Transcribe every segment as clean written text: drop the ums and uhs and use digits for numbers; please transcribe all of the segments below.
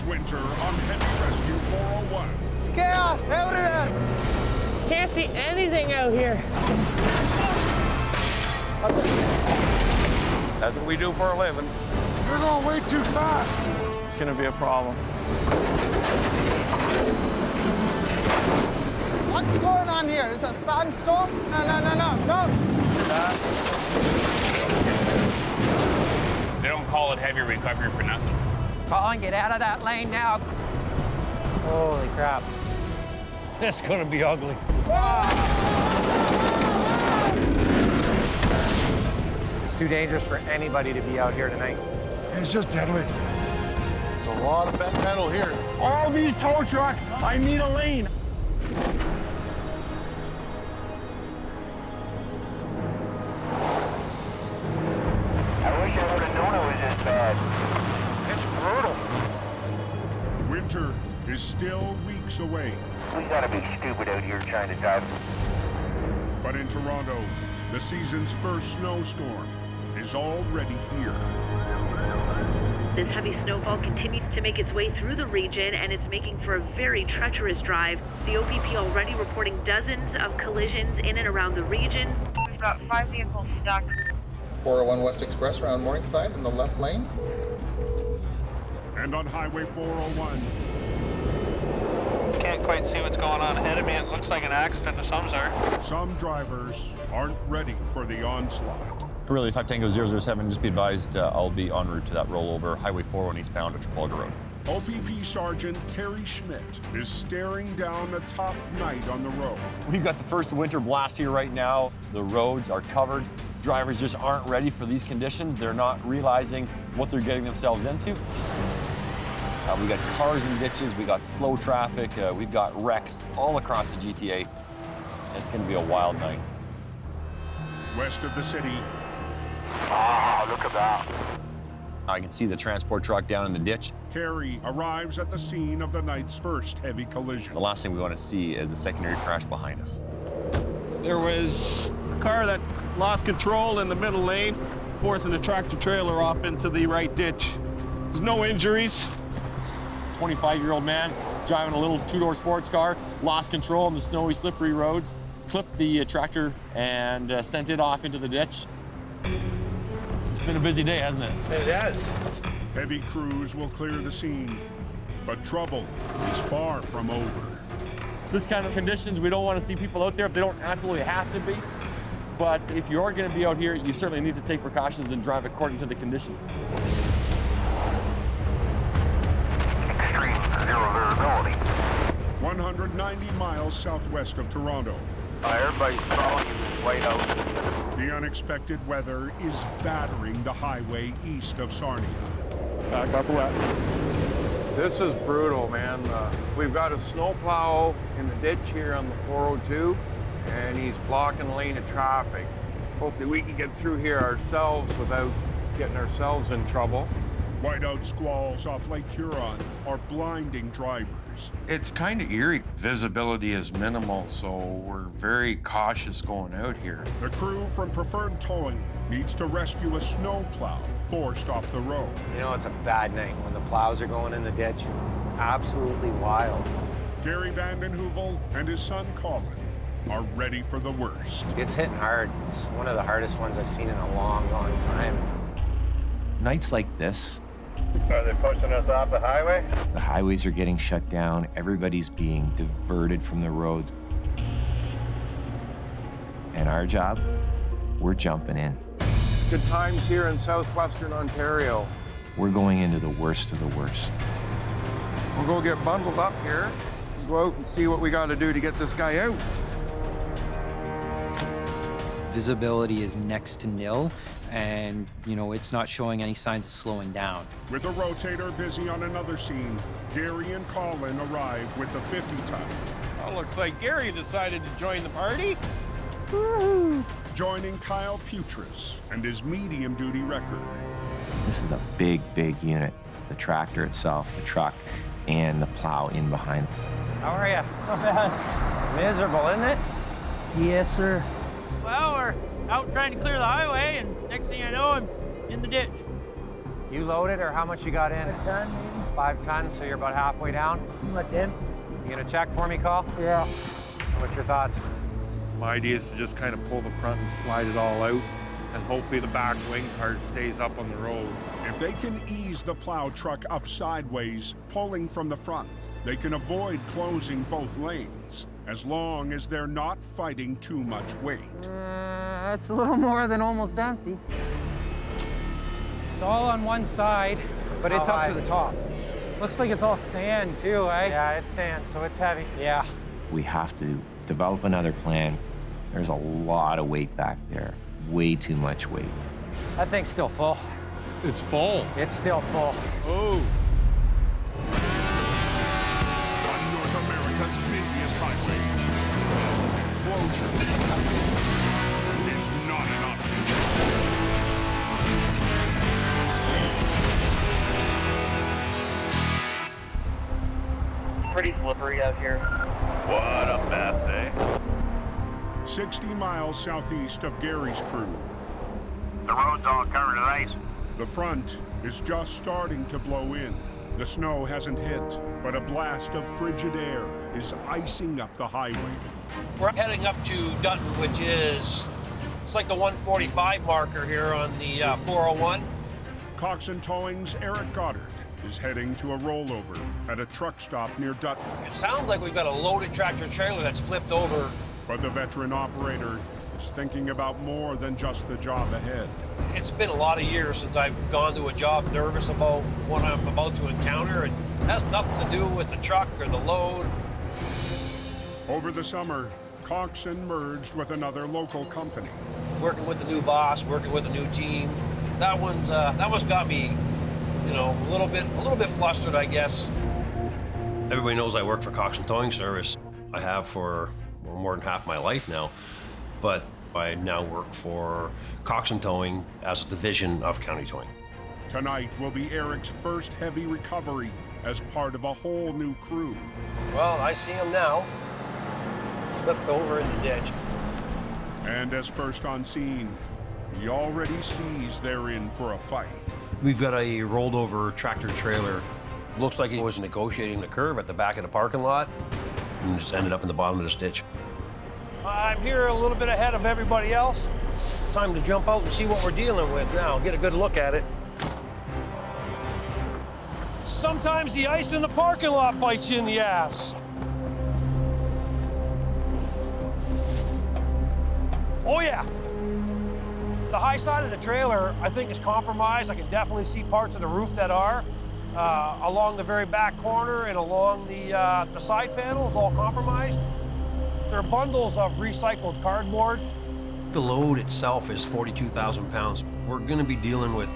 This winter on Heavy Rescue 401. It's chaos everywhere. Can't see anything out here. That's what we do for a living. You're going way too fast. It's gonna be a problem. What's going on here? Is a sandstorm? No. They don't call it heavy recovery for nothing. Colin, get out of that lane now. Holy crap. It's gonna be ugly. It's too dangerous for anybody to be out here tonight. It's just deadly. There's a lot of bent metal here. All these tow trucks, I need a lane. I wish I would have known it was this bad. It's brutal. Winter is still weeks away. We gotta be stupid out here trying to drive. But in Toronto, the season's first snowstorm is already here. This heavy snowfall continues to make its way through the region, and it's making for a very treacherous drive. The OPP already reporting dozens of collisions in and around the region. We've got 5 vehicles stuck. 401 West Express around Morningside in the left lane. And on Highway 401, Can't quite see what's going on ahead of me. It looks like an accident of some sort. some drivers aren't ready for the onslaught. Really, 5 Tango 007, just be advised, I'll be en route to that rollover, Highway 401 eastbound at Trafalgar Road. OPP Sergeant Kerry Schmidt is staring down a tough night on the road. We've got the first winter blast here right now. The roads are covered. Drivers just aren't ready for these conditions. They're not realizing what they're getting themselves into. We got cars in ditches, we got slow traffic, we've got wrecks all across the GTA. It's gonna be a wild night. West of the city, Ah, look at that. I can see the transport truck down in the ditch. Kerry arrives at the scene of the night's first heavy collision. The last thing we want to see is a secondary crash behind us. There was a car that lost control in the middle lane, forcing a tractor trailer off into the right ditch. There's no injuries. 25-year-old man driving a little two-door sports car, lost control on the snowy, slippery roads, clipped the tractor and sent it off into the ditch. It's been a busy day, hasn't it? It has. Heavy crews will clear the scene, but trouble is far from over. This kind of conditions, we don't want to see people out there if they don't absolutely have to be. But if you are going to be out here, you certainly need to take precautions and drive according to the conditions. Extreme zero visibility. 190 miles southwest of Toronto. Everybody's following this white out. The unexpected weather is battering the highway east of Sarnia. Back up left. This is brutal, man. We've got a snowplow in the ditch here on the 402, and he's blocking the lane of traffic. Hopefully we can get through here ourselves without getting ourselves in trouble. Whiteout squalls off Lake Huron are blinding drivers. It's kind of eerie. Visibility is minimal, so we're very cautious going out here. The crew from Preferred Towing needs to rescue a snowplow forced off the road. You know, it's a bad night when the plows are going in the ditch. Absolutely wild. Gary Vanden Heuvel and his son Colin are ready for the worst. It's hitting hard. It's one of the hardest ones I've seen in a long, long time. Nights like this, Are they pushing us off the highway? the highways are getting shut down. Everybody's being diverted from the roads. And our job, we're jumping in. Good times here in southwestern Ontario. We're going into the worst of the worst. We'll go get bundled up here, go out and see what we got to do to get this guy out. Visibility is next to nil, and it's not showing any signs of slowing down. With a rotator busy on another scene, Gary and Colin arrive with a 50-ton. Oh, looks like Gary decided to join the party. Joining Kyle Treacherous and his medium-duty wrecker. This is a big, big unit. The tractor itself, the truck, and the plow in behind. How are you? Not bad. Miserable, isn't it? Yes, sir. Well, we're out trying to clear the highway, and next thing I know, I'm in the ditch. You loaded, or how much you got in? 5 tons, maybe. 5 tons, so you're about halfway down. Much in? You gonna check for me, Call? Yeah. So what's your thoughts? My idea is to just kind of pull the front and slide it all out, and hopefully the back wing part stays up on the road. If they can ease the plow truck up sideways, pulling from the front, they can avoid closing both lanes, as long as they're not fighting too much weight. It's a little more than almost empty. It's all on one side, but it's up to the top. Looks like it's all sand too, eh? Yeah, it's sand, so it's heavy. Yeah. We have to develop another plan. There's a lot of weight back there, way too much weight. That thing's still full. It's full. It's still full. Oh. On North America's busiest highway, closure is not an option. Pretty slippery out here. What a mess, eh? 60 miles southeast of Gary's crew. The road's all covered in ice. The front is just starting to blow in. The snow hasn't hit, but a blast of frigid air is icing up the highway. We're heading up to Dutton, which is, it's like the 145 marker here on the 401. Cox and Towing's Eric Goddard is heading to a rollover at a truck stop near Dutton. It sounds like we've got a loaded tractor trailer that's flipped over. But the veteran operator is thinking about more than just the job ahead. It's been a lot of years since I've gone to a job nervous about what I'm about to encounter. It has nothing to do with the truck or the load. Over the summer, Coxon merged with another local company. Working with the new boss, working with a new team. That one's got me, you know, a little bit flustered, I guess. Everybody knows I work for Cox and Towing Service. I have for more than half my life now, but I now work for Cox and Towing as a division of County Towing. Tonight will be Eric's first heavy recovery as part of a whole new crew. Well, I see him now, flipped over in the ditch. And as first on scene, he already sees they're in for a fight. We've got a rolled over tractor trailer. Looks like he was negotiating the curve at the back of the parking lot and just ended up in the bottom of this ditch. I'm here a little bit ahead of everybody else. Time to jump out and see what we're dealing with now, get a good look at it. Sometimes the ice in the parking lot bites you in the ass. Oh yeah. The high side of the trailer, I think, is compromised. I can definitely see parts of the roof that are. Along the very back corner and along the side panel is all compromised. There are bundles of recycled cardboard. The load itself is 42,000 pounds. We're gonna be dealing with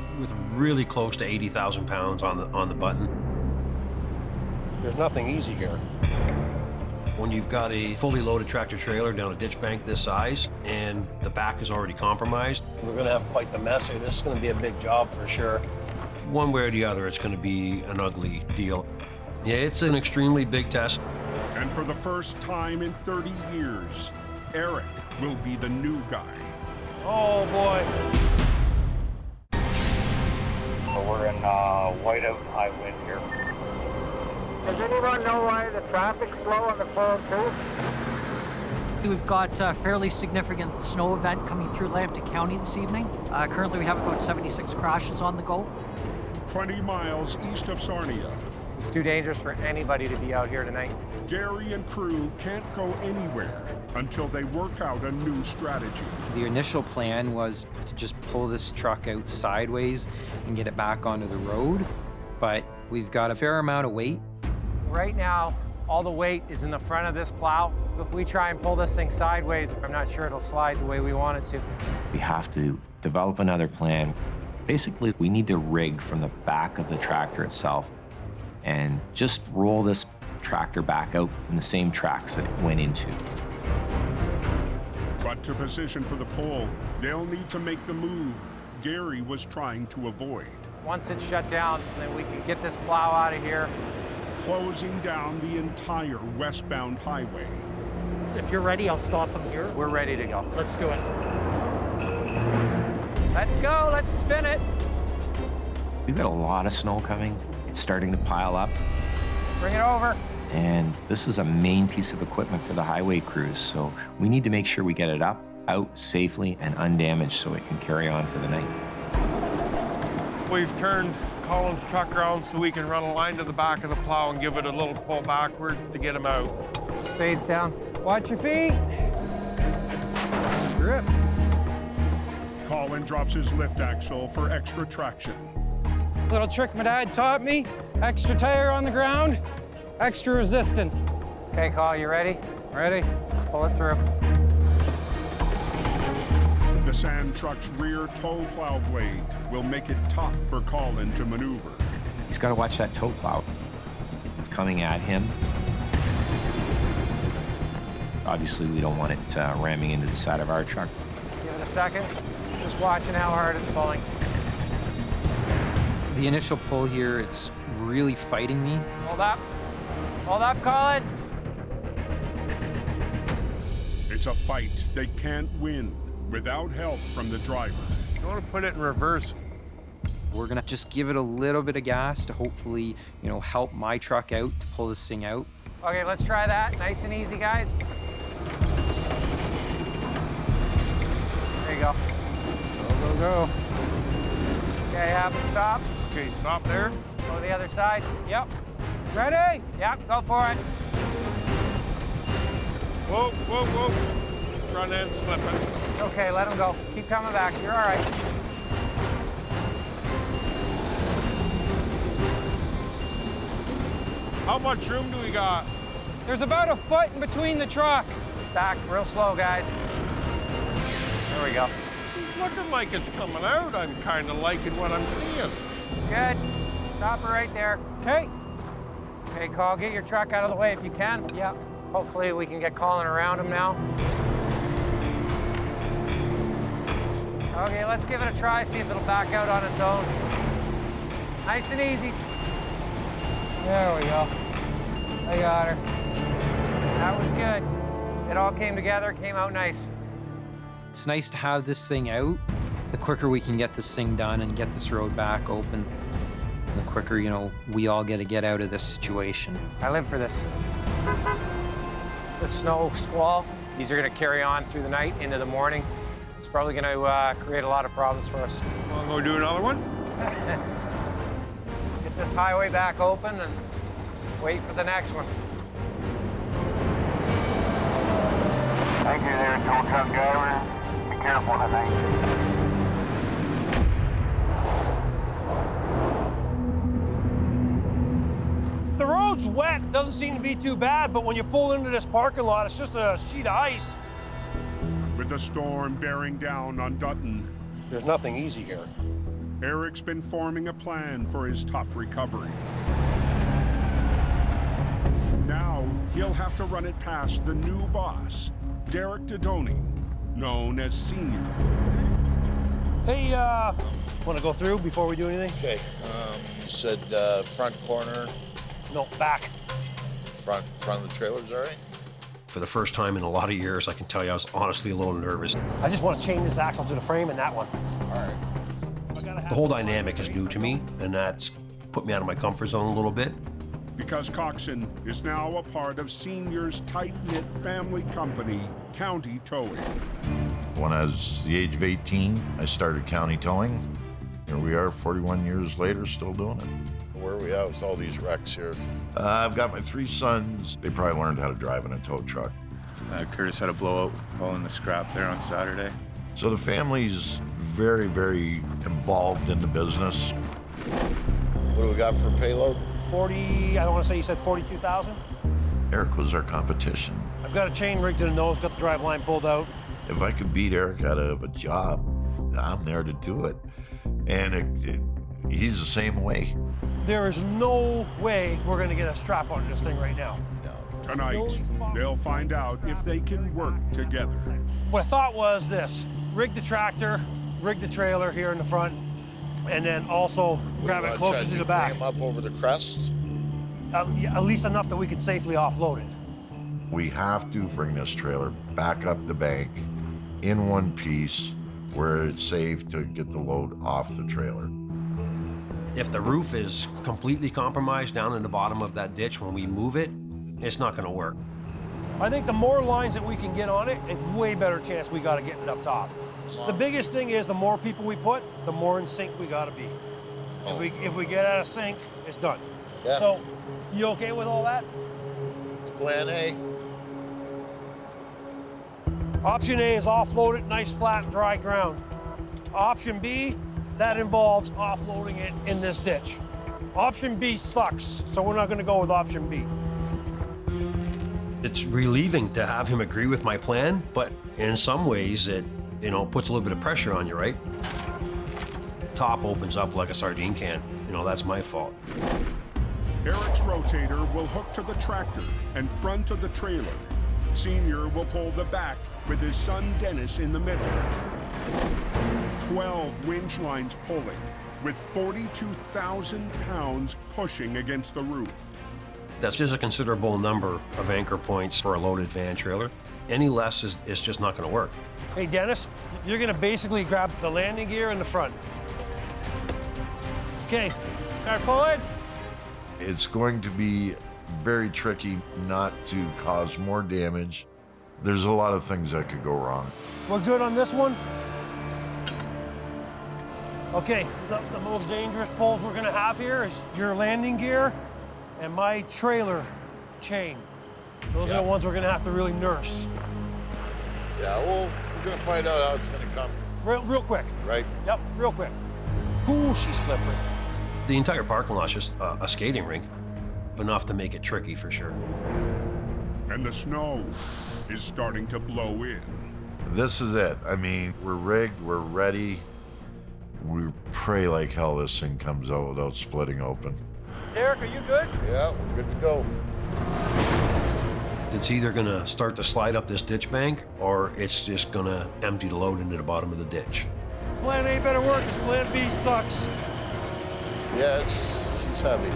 really close to 80,000 pounds on the button. There's nothing easy here. When you've got a fully loaded tractor trailer down a ditch bank this size and the back is already compromised, we're gonna have quite the mess here. This is gonna be a big job for sure. One way or the other, it's gonna be an ugly deal. Yeah, it's an extremely big test. And for the first time in 30 years, Eric will be the new guy. Oh boy. So we're in whiteout high wind here. Does anyone know why the traffic's slow on the 402? We've got a fairly significant snow event coming through Lambton County this evening. Currently we have about 76 crashes on the go. 20 miles east of Sarnia. It's too dangerous for anybody to be out here tonight. Gary and crew can't go anywhere until they work out a new strategy. The initial plan was to just pull this truck out sideways and get it back onto the road, but we've got a fair amount of weight. Right now, all the weight is in the front of this plow. If we try and pull this thing sideways, I'm not sure it'll slide the way we want it to. We have to develop another plan. Basically, we need to rig from the back of the tractor itself and just roll this tractor back out in the same tracks that it went into. But to position for the pull, they'll need to make the move Gary was trying to avoid. Once it's shut down, then we can get this plow out of here. Closing down the entire westbound highway. If you're ready, I'll stop them here. We're ready to go. Let's do it. Let's go, let's spin it. We've got a lot of snow coming. It's starting to pile up. Bring it over. And this is a main piece of equipment for the highway crews, so we need to make sure we get it up, out safely and undamaged so it can carry on for the night. We've turned Colin's truck around so we can run a line to the back of the plow and give it a little pull backwards to get him out. Spades down. Watch your feet. Grip. Colin drops his lift axle for extra traction. Little trick my dad taught me. Extra tire on the ground, extra resistance. Okay, Colin, you ready? Ready? Let's pull it through. The sand truck's rear tow plow blade will make it tough for Colin to maneuver. He's got to watch that tow plow. It's coming at him. Obviously, we don't want it ramming into the side of our truck. Give it a second. Just watching how hard it's pulling. The initial pull here, it's really fighting me. Hold up. Hold up, Colin. It's a fight they can't win without help from the driver. You want to put it in reverse. We're gonna just give it a little bit of gas to hopefully, help my truck out to pull this thing out. Okay, let's try that. Nice and easy, guys. There you go. Go, go, go. Okay, have them stop. Okay, stop there. Go to the other side. Yep. Ready? Yep, go for it. Whoa, whoa, whoa. Front end slipping. Okay, let him go. Keep coming back. You're all right. How much room do we got? There's about a foot in between the truck. It's back real slow, guys. There we go. It's looking like it's coming out. I'm kind of liking what I'm seeing. Good. Stop it right there. Okay. Okay, Cole, get your truck out of the way if you can. Yep. Hopefully we can get Colin around him now. Okay, let's give it a try, see if it'll back out on its own. Nice and easy. There we go. I got her. That was good. It all came together, came out nice. It's nice to have this thing out. The quicker we can get this thing done and get this road back open, the quicker, we all get to get out of this situation. I live for this. The snow squall, these are gonna carry on through the night into the morning. It's probably gonna create a lot of problems for us. Wanna go do another one? Get this highway back open and wait for the next one. Thank you there, tow truck driver. Be careful tonight. The road's wet, doesn't seem to be too bad, but when you pull into this parking lot, it's just a sheet of ice. With the storm bearing down on Dutton, There's nothing easy here. Eric's been forming a plan for his tough recovery. Now he'll have to run it past the new boss, Derek Dodoni, known as Senior. Hey, want to go through before we do anything? Okay, you said front corner. No, back. Front of the trailer's all right? For the first time in a lot of years, I can tell you I was honestly a little nervous. I just want to chain this axle to the frame and that one. All right. The whole dynamic is new to me, and that's put me out of my comfort zone a little bit. Because Coxon is now a part of Senior's tight-knit family company, County Towing. When I was the age of 18, I started county towing. Here we are 41 years later, still doing it. Where are we at with all these wrecks here? I've got my 3 sons. They probably learned how to drive in a tow truck. Curtis had a blowout hauling the scrap there on Saturday. So the family's very, very involved in the business. What do we got for payload? 40, I don't want to say you said 42,000? Eric was our competition. I've got a chain rig to the nose, got the drive line pulled out. If I could beat Eric out of a job, I'm there to do it. And he's the same way. There is no way we're going to get a strap onto this thing right now. Tonight, they'll find out if they can work together. What I thought was this: rig the tractor, rig the trailer here in the front, and then also grab it closer to the back. Bring him up over the crest? At least enough that we could safely offload it. We have to bring this trailer back up the bank in one piece where it's safe to get the load off the trailer. If the roof is completely compromised down in the bottom of that ditch when we move it, it's not gonna work. I think the more lines that we can get on it, a way better chance we got of getting it up top. The biggest thing is the more people we put, the more in sync we gotta be. If we get out of sync, it's done. Yeah. So, you okay with all that? Plan A. Option A is offload it, nice flat, dry ground. Option B, that involves offloading it in this ditch. Option B sucks, so we're not gonna go with option B. It's relieving to have him agree with my plan, but in some ways it, puts a little bit of pressure on you, right? Top opens up like a sardine can. That's my fault. Eric's rotator will hook to the tractor and front of the trailer. Senior will pull the back with his son Dennis in the middle. 12 winch lines pulling, with 42,000 pounds pushing against the roof. That's just a considerable number of anchor points for a loaded van trailer. Any less is just not gonna work. Hey, Dennis, you're gonna basically grab the landing gear in the front. Okay, start pulling. It's going to be very tricky not to cause more damage. There's a lot of things that could go wrong. We're good on this one? Okay, the most dangerous pulls we're gonna have here is your landing gear and my trailer chain. Those are the ones we're gonna have to really nurse. Yeah, well, we're gonna find out how it's gonna come. Real quick. Right? Yep, real quick. Ooh, she's slippery. The entire parking lot's just a skating rink, enough to make it tricky for sure. And the snow is starting to blow in. This is it. I mean, we're rigged, we're ready. We pray like hell this thing comes out without splitting open. Derek, are you good? Yeah, we're good to go. It's either gonna start to slide up this ditch bank, or it's just gonna empty the load into the bottom of the ditch. Plan A better work, because plan B sucks. Yeah, she's heavy.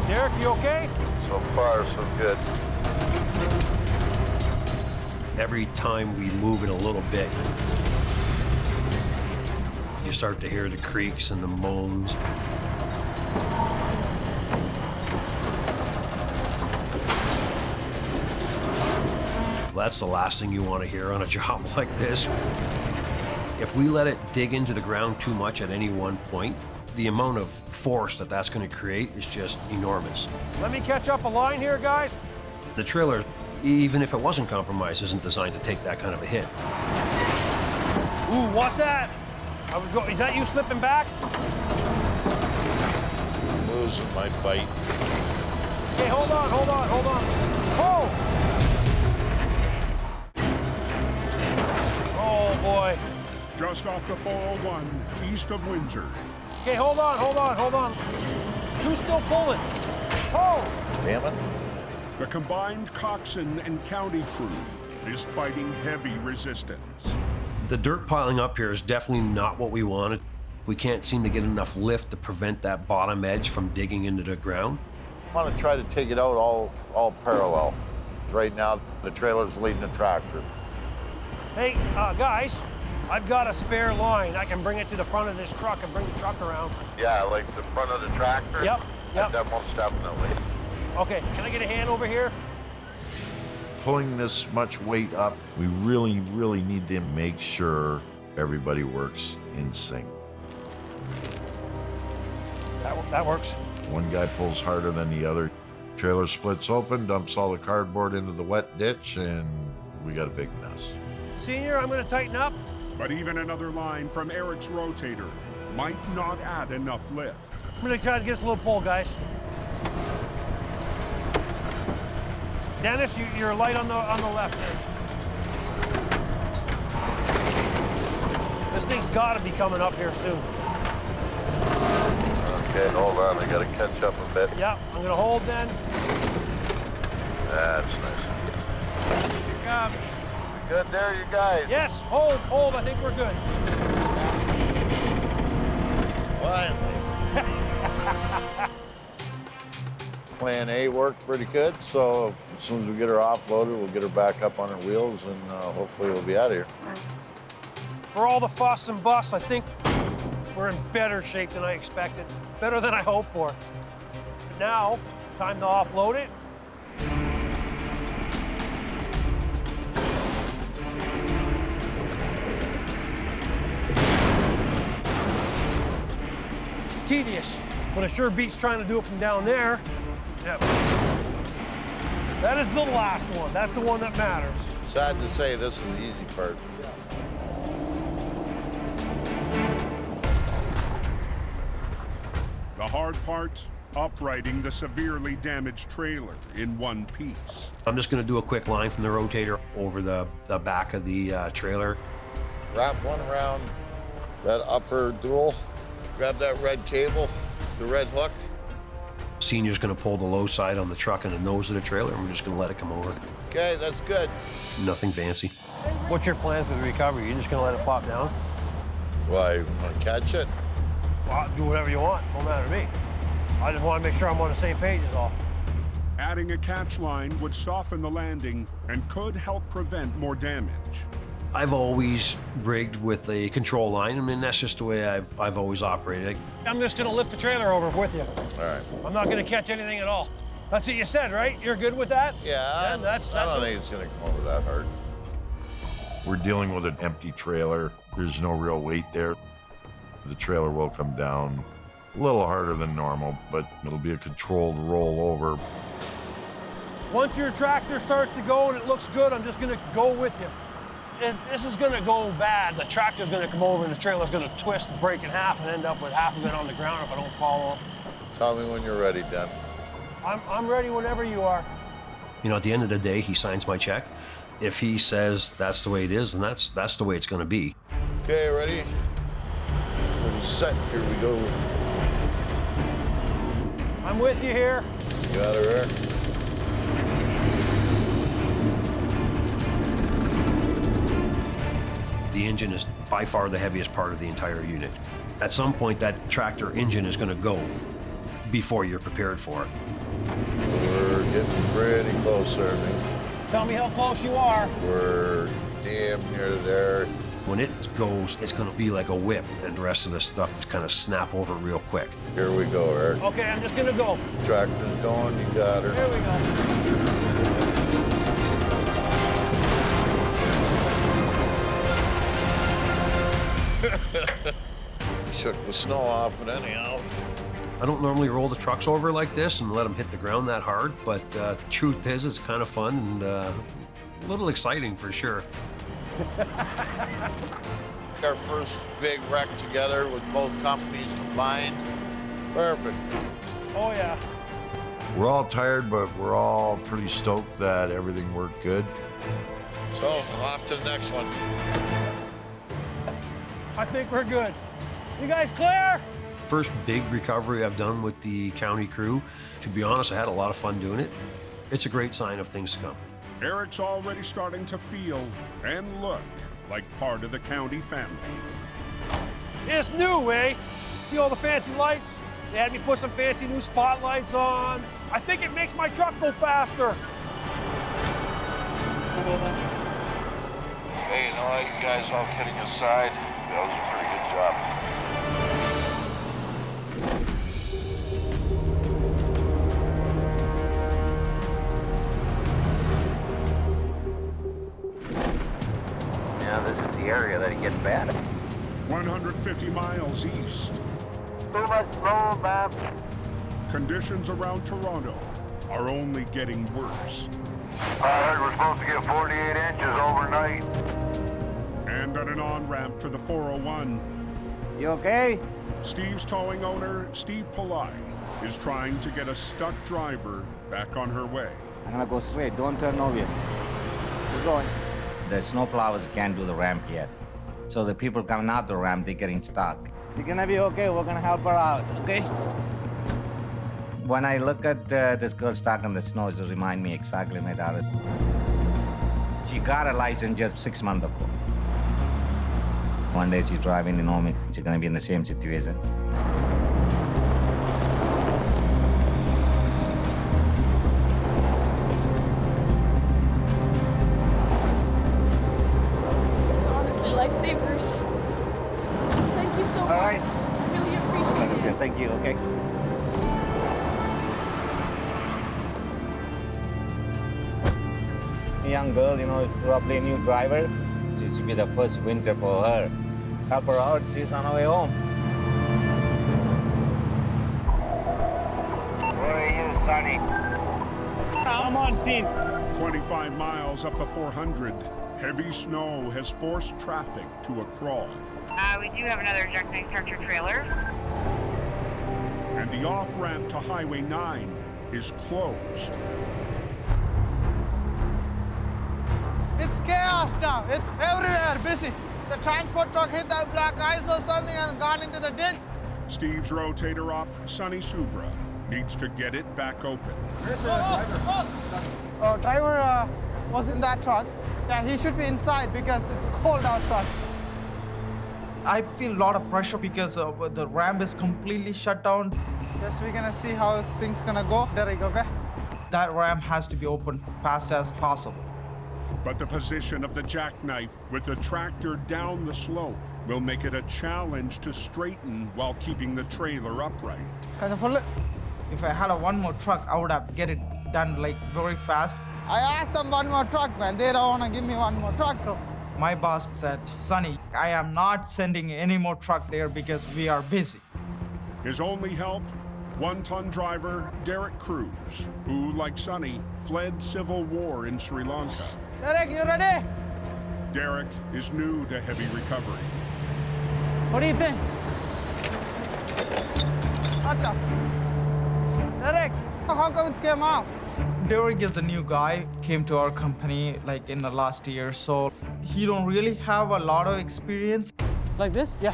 Derek, you okay? So far, so good. Every time we move it a little bit, you start to hear the creaks and the moans. That's the last thing you want to hear on a job like this. If we let it dig into the ground too much at any one point, the amount of force that's going to create is just enormous. Let me catch up a line here, guys. The trailer, even if it wasn't compromised, isn't designed to take that kind of a hit. Ooh, what's that? Is that you slipping back? I'm losing my bite. Okay, hold on. Oh! Oh, boy. Just off the 401, east of Windsor. Okay, hold on. Who's still pulling? Oh! Damn it. The combined coxswain and county crew is fighting heavy resistance. The dirt piling up here is definitely not what we wanted. We can't seem to get enough lift to prevent that bottom edge from digging into the ground. I want to try to take it out all parallel. Right now, the trailer's leading the tractor. Hey, guys, I've got a spare line. I can bring it to the front of this truck and bring the truck around. Yeah, like the front of the tractor? Yep. That most definitely. Okay, can I get a hand over here? Pulling this much weight up, we really, really need to make sure everybody works in sync. That works. One guy pulls harder than the other. Trailer splits open, dumps all the cardboard into the wet ditch, and we got a big mess. Senior, I'm gonna tighten up. But even another line from Eric's rotator might not add enough lift. I'm gonna try to get us a little pull, guys. Dennis, you're light on the left there. This thing's gotta be coming up here soon. Okay, hold on, I gotta catch up a bit. Yeah, I'm gonna hold then. That's nice. Here it comes. Good there, you guys. Yes, hold, I think we're good. Finally. Plan A worked pretty good, so as soon as we get her offloaded, we'll get her back up on her wheels, and hopefully we'll be out of here. For all the fuss and bust, I think We're in better shape than I expected, better than I hoped for. But now, time to offload it. Tedious, but it sure beats trying to do it from down there. Yep. That is the last one. That's the one that matters. Sad to say, this is the easy part. The hard part, uprighting the severely damaged trailer in one piece. I'm just gonna do a quick line from the rotator over the back of the trailer. Wrap one around that upper dual, grab that red cable, the red hook. Senior's gonna pull the low side on the truck and the nose of the trailer, and we're just gonna let it come over. Okay, that's good. Nothing fancy. What's your plan for the recovery? You just gonna let it flop down? Why, you wanna catch it? Well, do whatever you want. Don't matter to me. I just want to make sure I'm on the same page is all. Adding a catch line would soften the landing and could help prevent more damage. I've always rigged with a control line. I mean, that's just the way I've always operated. I'm just gonna lift the trailer over with you. All right. I'm not gonna catch anything at all. That's what you said, right? You're good with that? Yeah, I don't think it's gonna come over that hard. We're dealing with an empty trailer. There's no real weight there. The trailer will come down a little harder than normal, but it'll be a controlled rollover. Once your tractor starts to go and it looks good, I'm just gonna go with you. If this is gonna go bad, the tractor's gonna come over and the trailer's gonna twist and break in half and end up with half of it on the ground if I don't follow. Tell me when you're ready, Dan. I'm ready whenever you are. You know, at the end of the day, he signs my check. If he says that's the way it is, then that's the way it's gonna be. Okay, ready? Ready, set, here we go. I'm with you here. You got her there? The engine is by far the heaviest part of the entire unit. At some point, that tractor engine is gonna go before you're prepared for it. We're getting pretty close there, man. Tell me how close you are. We're damn near there. When it goes, it's gonna be like a whip, and the rest of the stuff just kind of snap over real quick. Here we go, Eric. Okay, I'm just gonna go. Tractor's going, you got her. Here we go. Shook the snow off it anyhow. I don't normally roll the trucks over like this and let them hit the ground that hard, but truth is, it's kind of fun and a little exciting for sure. Our first big wreck together with both companies combined. Perfect. Oh, yeah. We're all tired, but we're all pretty stoked that everything worked good. So, off to the next one. I think we're good. You guys clear? First big recovery I've done with the county crew. To be honest, I had a lot of fun doing it. It's a great sign of things to come. Eric's already starting to feel and look like part of the county family. It's new, eh? See all the fancy lights? They had me put some fancy new spotlights on. I think it makes my truck go faster. Hey, you know what, you guys all kidding aside, that was a pretty good job. Now this is the area that it gets bad. 150 miles east. Too much roll, Bob. Conditions around Toronto are only getting worse. I heard we're supposed to get 48 inches overnight. And at an on-ramp to the 401. You okay? Steve's towing owner, Steve Plough, is trying to get a stuck driver back on her way. I'm gonna go straight. Don't turn over yet. Keep going. The snowplows can't do the ramp yet. So the people coming out the ramp, they're getting stuck. You're gonna be okay. We're gonna help her out, okay? When I look at this girl stuck in the snow, it reminds me exactly of my daughter. She got a license just 6 months ago. One day she's driving in home, she's gonna be in the same situation. It's honestly lifesavers. Thank you so much. All right, okay? A young girl, you know, probably a new driver. This will be the first winter for her. Help her out, she's on her way home. Where are you, Sonny? I'm on scene. 25 miles up the 400, heavy snow has forced traffic to a crawl. We do have another ejecting tractor trailer. And the off-ramp to Highway 9 is closed. It's chaos now. It's everywhere, busy. The transport truck hit that black ice or something and gone into the ditch. Steve's rotator op, Sonny Subra, needs to get it back open. Driver was in that truck. Yeah, he should be inside because it's cold outside. I feel a lot of pressure because the ramp is completely shut down. Yes, we're gonna see how things gonna go. Derek, okay? That ramp has to be opened fast as possible. But the position of the jackknife with the tractor down the slope will make it a challenge to straighten while keeping the trailer upright. Can you pull it? If I had one more truck, I would have get it done like very fast. I asked them one more truck, man. They don't want to give me one more truck, so. My boss said, Sonny, I am not sending any more truck there because we are busy. His only help, one-ton driver Derek Cruz, who, like Sonny, fled civil war in Sri Lanka. Derek, you ready? Derek is new to heavy recovery. What do you think? What up? Derek, how come it came off? Derek is a new guy, came to our company like in the last year, so he don't really have a lot of experience. Like this? Yeah.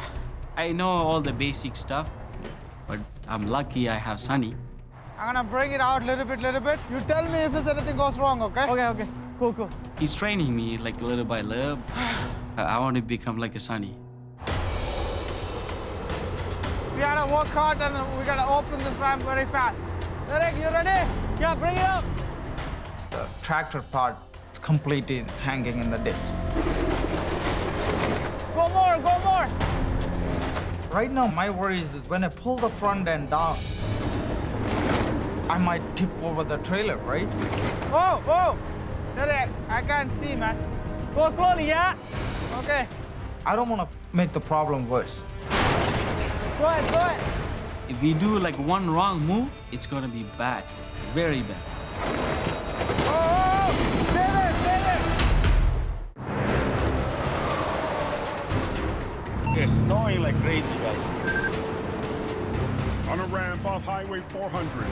I know all the basic stuff, but I'm lucky I have Sonny. I'm gonna bring it out little bit. You tell me if anything goes wrong, okay? Okay. Cool. He's training me like little by little. I want to become like a Sonny. We gotta work hard and we gotta open this ramp very fast. Derek, you ready? Yeah, bring it up. The tractor part is completely hanging in the ditch. Go more! Right now, my worries is when I pull the front end down, I might tip over the trailer, right? Whoa! Derek, I can't see, man. Go slowly, yeah? Okay. I don't want to make the problem worse. Go ahead. If we do like one wrong move, it's gonna be bad, very bad. Oh! Stay there! It's snowing like crazy, guys. On a ramp off Highway 400.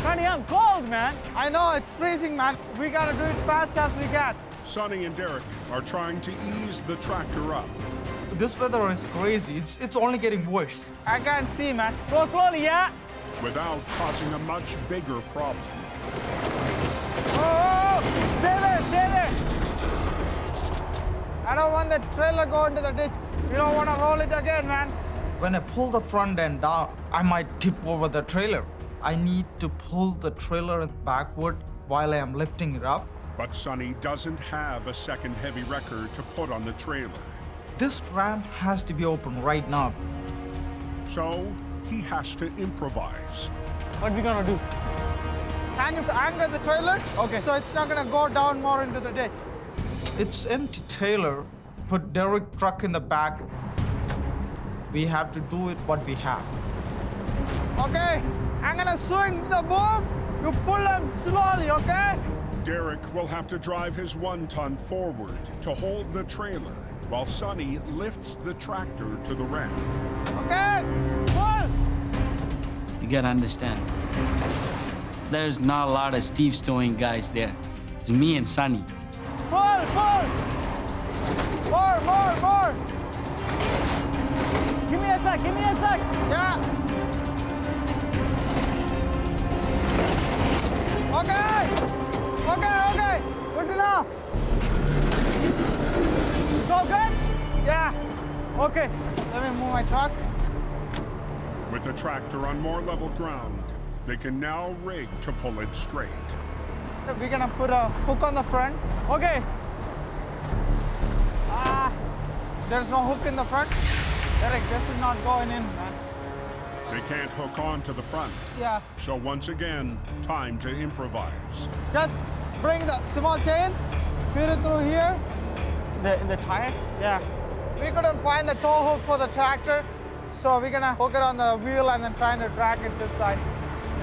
Sonny, I'm cold, man. I know, it's freezing, man. We gotta do it fast as we can. Sonny and Derek are trying to ease the tractor up. This weather is crazy. It's only getting worse. I can't see, man. Go slowly, yeah? Without causing a much bigger problem. Oh! Stay there! I don't want the trailer go into the ditch. We don't want to roll it again, man. When I pull the front end down, I might tip over the trailer. I need to pull the trailer backward while I am lifting it up. But Sonny doesn't have a second heavy wrecker to put on the trailer. This ramp has to be open right now. So he has to improvise. What are we gonna do? Can you anchor the trailer? Okay. So it's not gonna go down more into the ditch. It's empty trailer. Put Derek truck in the back. We have to do it what we have. Okay. I'm gonna swing the boom. You pull them slowly, okay? Derek will have to drive his one-ton forward to hold the trailer while Sonny lifts the tractor to the ramp. Okay, pull! You gotta understand, there's not a lot of Steve stowing guys there. It's me and Sonny. Pull! More! Give me a sec! Yeah! Okay! Good enough! It's all good? Yeah. Okay, let me move my truck. With the tractor on more level ground, they can now rig to pull it straight. We're gonna put a hook on the front. Okay. There's no hook in the front. Derek, this is not going in, man. They can't hook on to the front. Yeah. So once again, time to improvise. Just bring the small chain, feed it through here. In the tire? Yeah. We couldn't find the tow hook for the tractor, so we're gonna hook it on the wheel and then trying to drag it this side.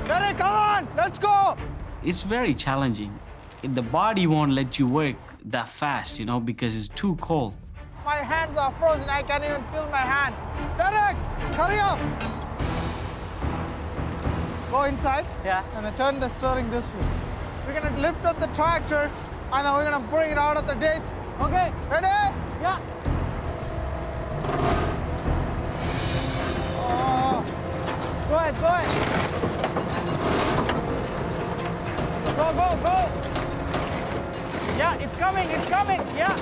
Derek, come on, let's go! It's very challenging. The body won't let you work that fast, you know, because it's too cold. My hands are frozen, I can't even feel my hand. Derek, hurry up! Go inside. Yeah. And then turn the steering this way. We're gonna lift up the tractor, and then we're gonna bring it out of the ditch. Okay, ready? Yeah. Oh, go ahead, go ahead. Go, go, go. Yeah, it's coming, yeah.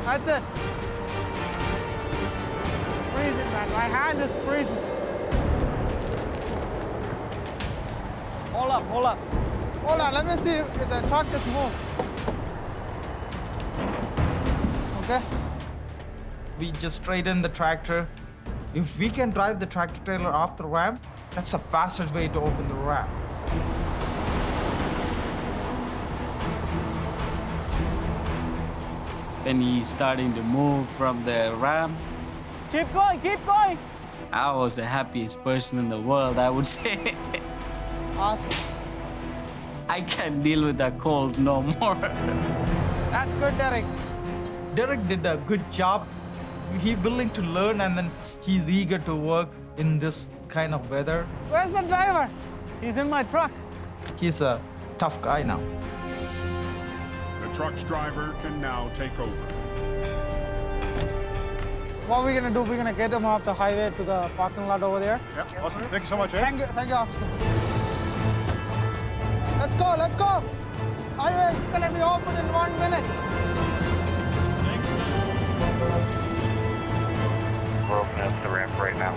That's it. Freezing, man. My hand is freezing. Hold up, hold up. Hold on, let me see if the truck is moved. Okay. We just straighten the tractor. If we can drive the tractor trailer off the ramp, that's the fastest way to open the ramp. Then he's starting to move from the ramp. Keep going, keep going. I was the happiest person in the world, I would say. Awesome. I can't deal with the cold no more. That's good, Derek. Derek did a good job. He's willing to learn, and then he's eager to work in this kind of weather. Where's the driver? He's in my truck. He's a tough guy now. The truck's driver can now take over. What we're gonna do, we're gonna get him off the highway to the parking lot over there. Yep, awesome. Thank you so much, eh? Thank you, officer. Let's go, let's go. Highway is gonna be open in 1 minute. We're opening up the ramp right now.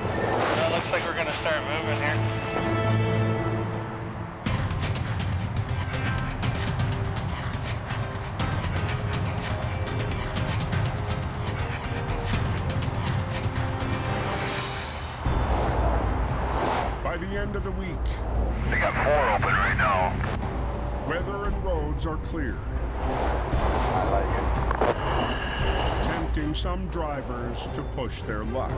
Looks like we're gonna start moving here. By the end of the week, They got 4 open right now. weather and roads are clear, I like it. tempting some drivers to push their luck.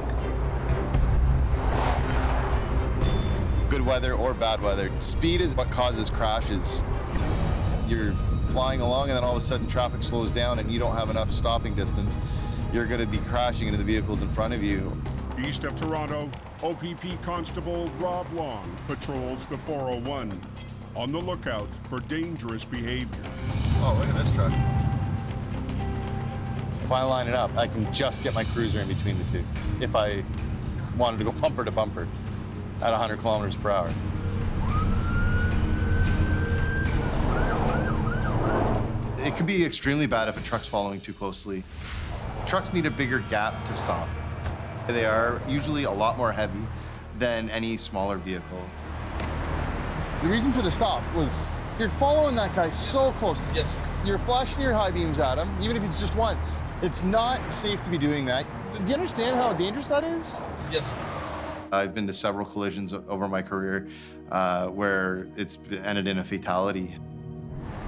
Good weather or bad weather, speed is what causes crashes. You're flying along and then all of a sudden traffic slows down and you don't have enough stopping distance. You're going to be crashing into the vehicles in front of you. East of Toronto, OPP Constable Rob Long patrols the 401, on the lookout for dangerous behavior. Oh, look at this truck. So if I line it up, I can just get my cruiser in between the two if I wanted to go bumper to bumper at 100 kilometers per hour. It could be extremely bad if a truck's following too closely. Trucks need a bigger gap to stop. They are usually a lot more heavy than any smaller vehicle. The reason for the stop was you're following that guy so close. Yes. You're flashing your high beams at him, even if it's just once. It's not safe to be doing that. Do you understand how dangerous that is? Yes. I've been to several collisions over my career where it's ended in a fatality.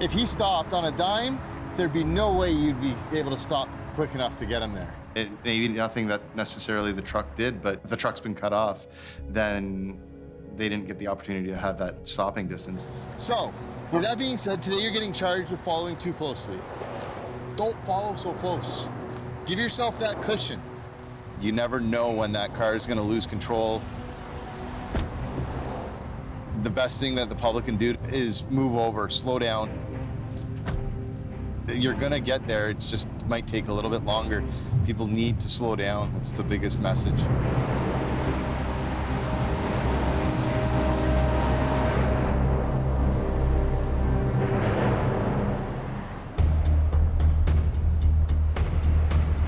If he stopped on a dime, there'd be no way you'd be able to stop quick enough to get him there. It may be nothing that necessarily the truck did, but if the truck's been cut off, then they didn't get the opportunity to have that stopping distance. So, with that being said, today you're getting charged with following too closely. Don't follow so close. Give yourself that cushion. You never know when that car is going to lose control. The best thing that the public can do is move over, slow down. You're going to get there. It just might take a little bit longer. People need to slow down. That's the biggest message.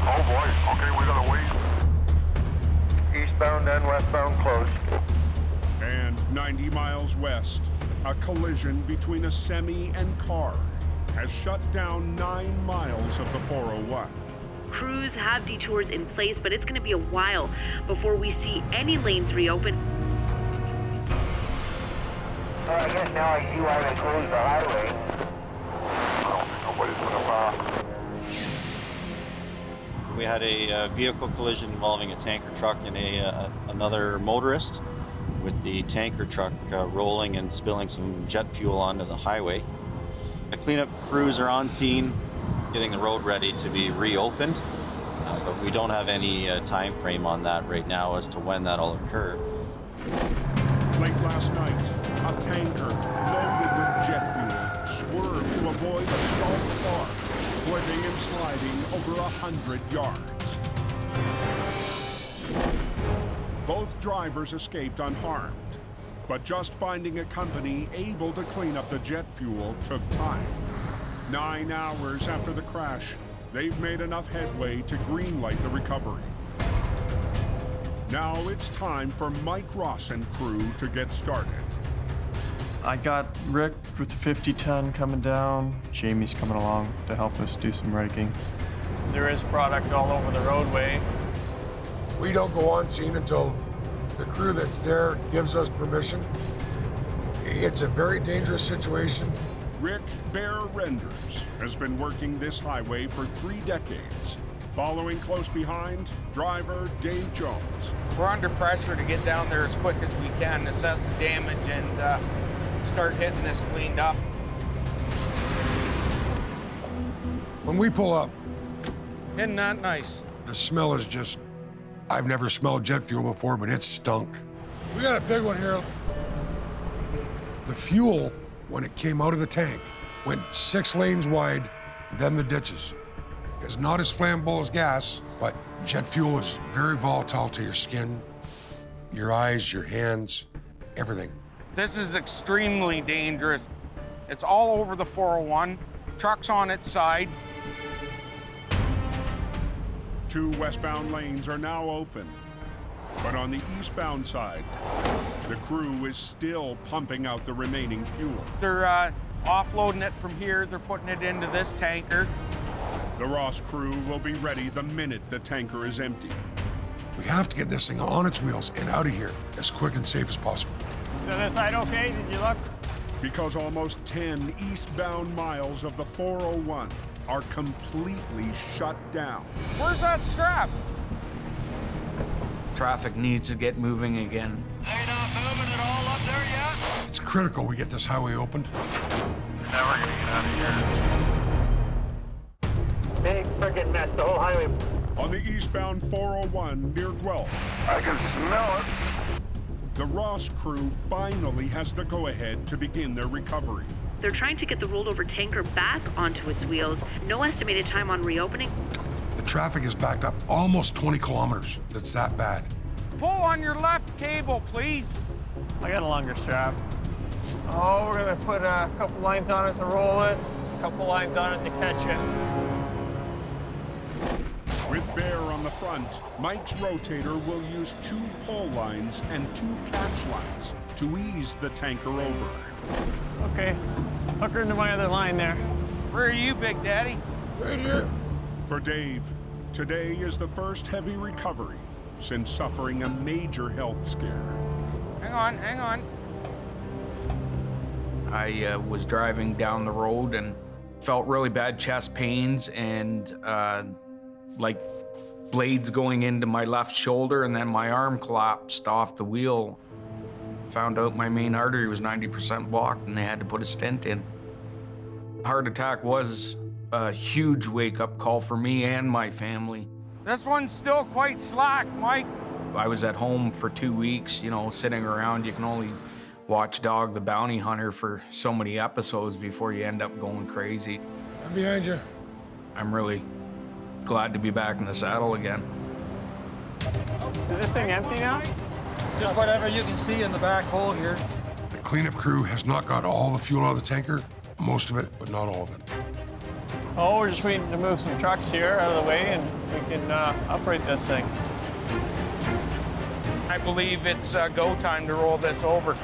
Oh boy, okay, we gotta wait. Eastbound and westbound closed. And 90 miles west, a collision between a semi and car has shut down 9 miles of the 401. Crews have detours in place, but it's going to be a while before we see any lanes reopen. I guess now I see why they closed the highway. Nobody's gonna pass. We had a vehicle collision involving a tanker truck and another motorist, with the tanker truck rolling and spilling some jet fuel onto the highway. The cleanup crews are on scene, getting the road ready to be reopened, but we don't have any time frame on that right now as to when that'll occur. Late last night, a tanker loaded with jet fuel swerved to avoid a stalled car, flipping and sliding over 100 yards. Both drivers escaped unharmed, but just finding a company able to clean up the jet fuel took time. 9 hours after the crash, they've made enough headway to greenlight the recovery. Now it's time for Mike Ross and crew to get started. I got Rick with the 50-ton coming down. Jamie's coming along to help us do some rigging. There is product all over the roadway. We don't go on scene until the crew that's there gives us permission. It's a very dangerous situation. Rick Bear Renders has been working this highway for 3 decades. Following close behind, driver Dave Jones. We're under pressure to get down there as quick as we can, assess the damage, and start getting this cleaned up. When we pull up, Isn't that nice? the smell is just, I've never smelled jet fuel before, but it stunk. We got a big one here. The fuel, when it came out of the tank, went 6 lanes wide, then the ditches. It's not as flammable as gas, but jet fuel is very volatile to your skin, your eyes, your hands, everything. This is extremely dangerous. It's all over the 401. Truck's on its side. 2 westbound lanes are now open, but on the eastbound side, the crew is still pumping out the remaining fuel. They're offloading it from here. They're putting it into this tanker. The Ross crew will be ready the minute the tanker is empty. We have to get this thing on its wheels and out of here as quick and safe as possible. So this side okay? Did you look? Because almost 10 eastbound miles of the 401 are completely shut down. Where's that strap? Traffic needs to get moving again. They not moving at all up there yet? It's critical we get this highway opened. Now we're gonna get out of here. Big frickin' mess, the whole highway. On the eastbound 401 near Guelph, I can smell it. the Ross crew finally has the go-ahead to begin their recovery. They're trying to get the rollover tanker back onto its wheels. No estimated time on reopening. The traffic is backed up almost 20 kilometers. That's that bad. Pull on your left cable, please. I got a longer strap. Oh, we're gonna put a couple lines on it to roll it, a couple lines on it to catch it. With Bear on the front, Mike's rotator will use 2 pull lines and 2 catch lines to ease the tanker over. Okay, hook her into my other line there. Where are you, Big Daddy? Right here. For Dave, today is the first heavy recovery since suffering a major health scare. Hang on, hang on. I was driving down the road and felt really bad chest pains and like blades going into my left shoulder, and then my arm collapsed off the wheel. Found out my main artery was 90% blocked and they had to put a stent in. Heart attack was a huge wake-up call for me and my family. This one's still quite slack, Mike. I was at home for 2 weeks, you know, sitting around. You can only watch Dog the Bounty Hunter for so many episodes before you end up going crazy. I'm behind you. I'm really glad to be back in the saddle again. Is this thing empty now? Just whatever you can see in the back hole here. The cleanup crew has not got all the fuel out of the tanker. Most of it, but not all of it. Oh, we're just waiting to move some trucks here out of the way and we can operate this thing. I believe it's go time to roll this over.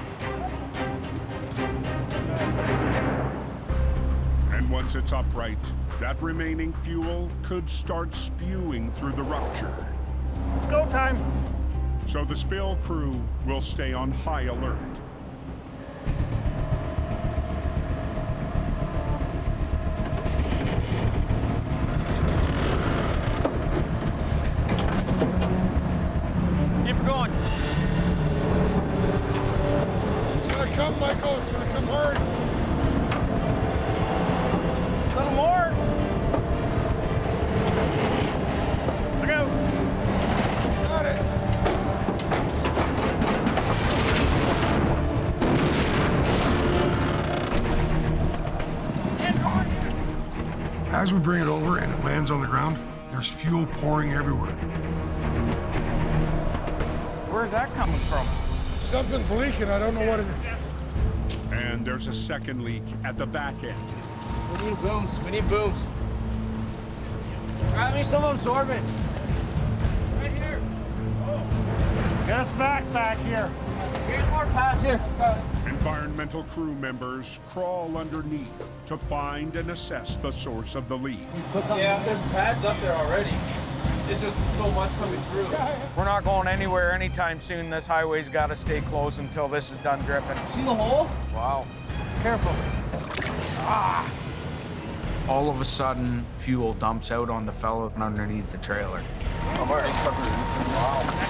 And once it's upright, That remaining fuel could start spewing through the rupture. It's go time. So the spill crew will stay on high alert. Keep it going. It's gonna come, Michael. It's gonna come hard. A little more. Look out. Got it. As we bring it over and it lands on the ground, there's fuel pouring everywhere. Where's that coming from? Something's leaking. I don't know what it is. And there's a second leak at the back end. We need booms. We need booms. Grab me some absorbent. Right here. Oh. Get us back here. Here's more pads here. Environmental crew members crawl underneath to find and assess the source of the leak. Yeah, there's pads up there already. It's just so much coming through. We're not going anywhere anytime soon. This highway's got to stay closed until this is done dripping. See the hole? Wow. Careful. Ah! All of a sudden, fuel dumps out on the fellow underneath the trailer. Wow.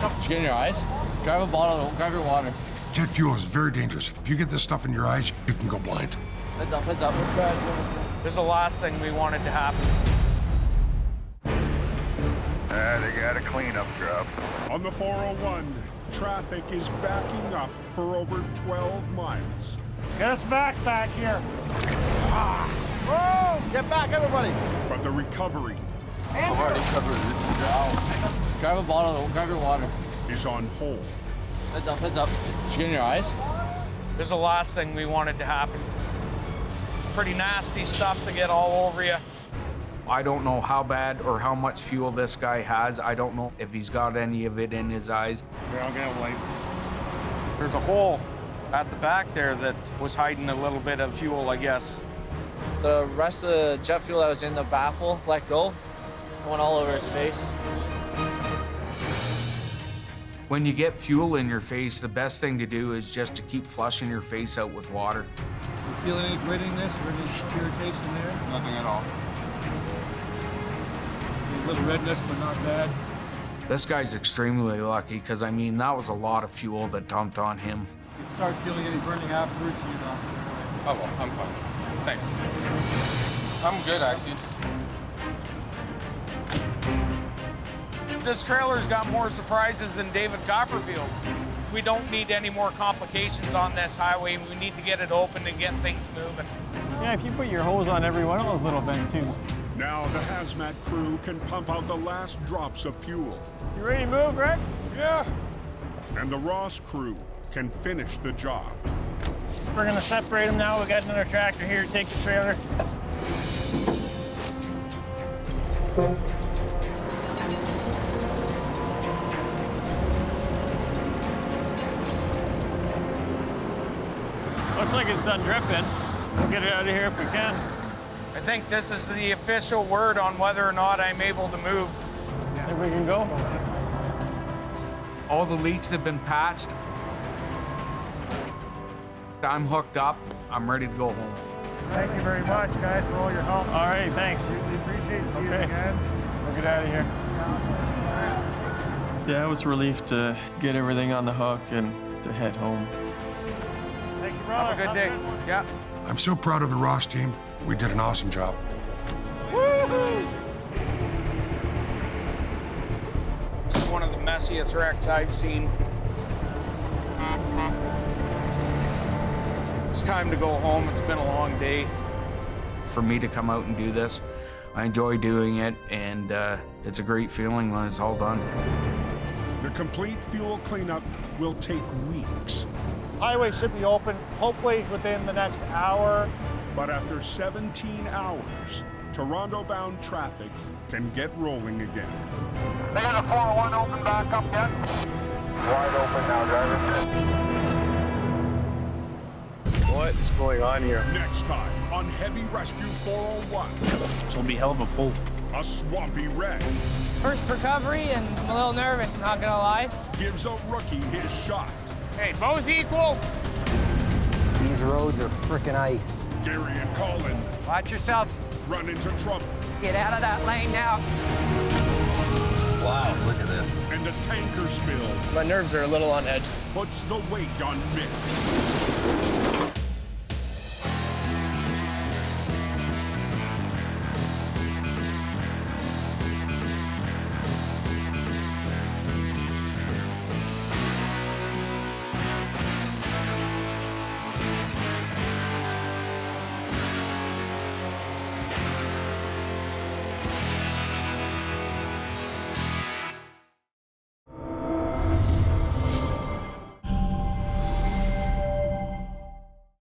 Did you get in your eyes? Grab a bottle, grab your water. Jet fuel is very dangerous. If you get this stuff in your eyes, you can go blind. Heads up, heads up. This is the last thing we wanted to happen. They got a cleanup job. On the 401, traffic is backing up for over 12 miles. Get us back here. Ah! Whoa! Get back, everybody. But the recovery I'm already covered. This is down. Grab a bottle, grab your water. is on hold. Heads up, heads up. Did you get in your eyes? This is the last thing we wanted to happen. Pretty nasty stuff to get all over you. I don't know how bad or how much fuel this guy has. I don't know if he's got any of it in his eyes. Here, I'll get a wipe. There's a hole at the back there that was hiding a little bit of fuel, I guess. The rest of the jet fuel that was in the baffle let go. It went all over his face. When you get fuel in your face, the best thing to do is just to keep flushing your face out with water. You feel any grittiness or any irritation there? Nothing at all. A little redness, but not bad. This guy's extremely lucky because, I mean, that was a lot of fuel that dumped on him. If you start feeling any burning afterwards, you know. Oh, well, I'm fine. Thanks. I'm good, actually. This trailer's got more surprises than David Copperfield. We don't need any more complications on this highway. We need to get it open and get things moving. Yeah, if you put your hose on every one of those little bend tubes. Now the hazmat crew can pump out the last drops of fuel. You ready to move, Rick? Yeah. And the Ross crew can finish the job. We're gonna separate them now. We got another tractor here to take the trailer. Looks like it's done dripping. We'll get it out of here if we can. I think this is the official word on whether or not I'm able to move. I think we can go. All the leaks have been patched. I'm hooked up. I'm ready to go home. Thank you very much, guys, for all your help. All right, thanks. We appreciate seeing you again. We'll get out of here. Yeah, it was a relief to get everything on the hook and to head home. Thank you, brother. Have a good day. Yeah. I'm so proud of the Ross team. We did an awesome job. Woo-hoo! One of the messiest wrecks I've seen. It's time to go home. It's been a long day. For me to come out and do this, I enjoy doing it, and it's a great feeling when it's all done. The complete fuel cleanup will take weeks. Highway should be open, hopefully within the next hour. But after 17 hours, Toronto-bound traffic can get rolling again. They got a 401 open back up yet? Wide open now, driver. What's going on here? Next time on Heavy Rescue 401. This will be hell of a pull. A swampy wreck First recovery, and I'm a little nervous, not gonna lie. gives a rookie his shot. Hey, both equal. These roads are frickin' ice. Gary and Colin Watch yourself. run into trouble. Get out of that lane now. Wow, look at this. And a tanker spill My nerves are a little on edge. puts the weight on Mick.